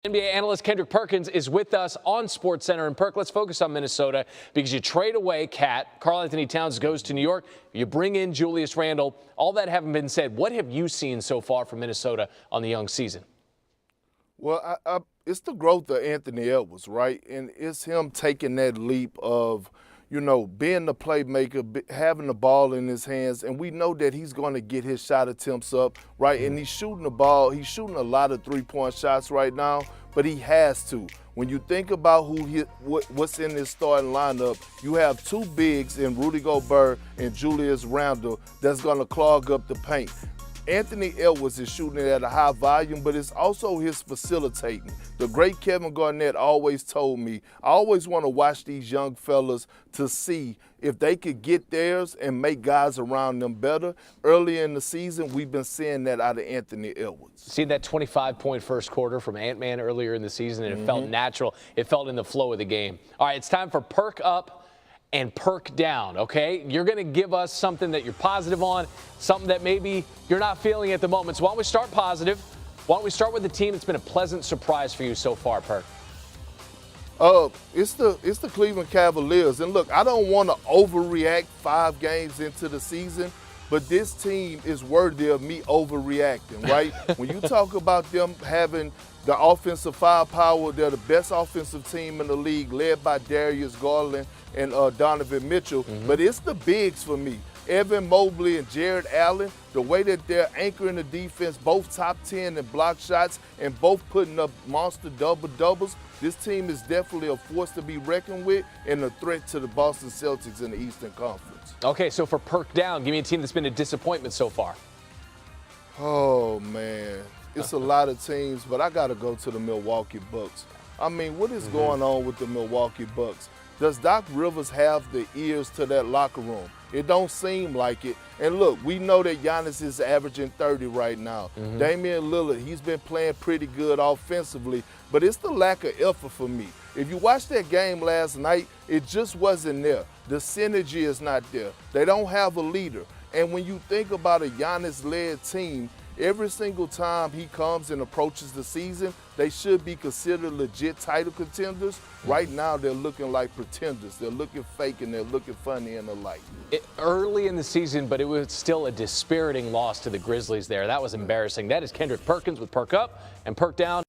NBA analyst Kendrick Perkins is with us on SportsCenter. And Perk, let's focus on Minnesota because you trade away Cat. Karl-Anthony Towns goes to New York. You bring in Julius Randle. All that having been said, what have you seen so far from Minnesota on the young season? Well, it's the growth of Anthony Edwards, right? And it's him taking that leap of, being the playmaker, having the ball in his hands, and we know that he's going to get his shot attempts up, right? And he's shooting the ball. He's shooting a lot of three-point shots right now, but he has to. When you think about what's in this starting lineup, you have two bigs in Rudy Gobert and Julius Randle that's going to clog up the paint. Anthony Edwards is shooting it at a high volume, but it's also his facilitating. The great Kevin Garnett always told me, I always want to watch these young fellas to see if they could get theirs and make guys around them better. Early in the season, we've been seeing that out of Anthony Edwards. Seen that 25-point first quarter from Ant-Man earlier in the season, and it felt natural. It felt in the flow of the game. All right, it's time for Perk Up and Perk Down, okay? You're going to give us something that you're positive on, something that maybe you're not feeling at the moment. So why don't we start positive? Why don't we start with the team that's been a pleasant surprise for you so far, Perk? It's the Cleveland Cavaliers. And look, I don't want to overreact 5 games into the season, but this team is worthy of me overreacting, right? When you talk about them having the offensive firepower, they're the best offensive team in the league, led by Darius Garland and Donovan Mitchell. But it's the bigs for me. Evan Mobley and Jared Allen, the way that they're anchoring the defense, both top 10 in block shots and both putting up monster double-doubles. This team is definitely a force to be reckoned with and a threat to the Boston Celtics in the Eastern Conference. Okay, so for Perk Down, give me a team that's been a disappointment so far. Oh, man. It's a lot of teams, but I got to go to the Milwaukee Bucks. I mean, what is going on with the Milwaukee Bucks? Does Doc Rivers have the ears to that locker room? It don't seem like it. And look, we know that Giannis is averaging 30 right now. Damian Lillard, he's been playing pretty good offensively, but it's the lack of effort for me. If you watched that game last night, it just wasn't there. The synergy is not there. They don't have a leader. And when you think about a Giannis-led team, every single time he comes and approaches the season, they should be considered legit title contenders. Right now, they're looking like pretenders. They're looking fake and they're looking funny and the like. Early in the season, but it was still a dispiriting loss to the Grizzlies there. That was embarrassing. That is Kendrick Perkins with Perk Up and Perk Down.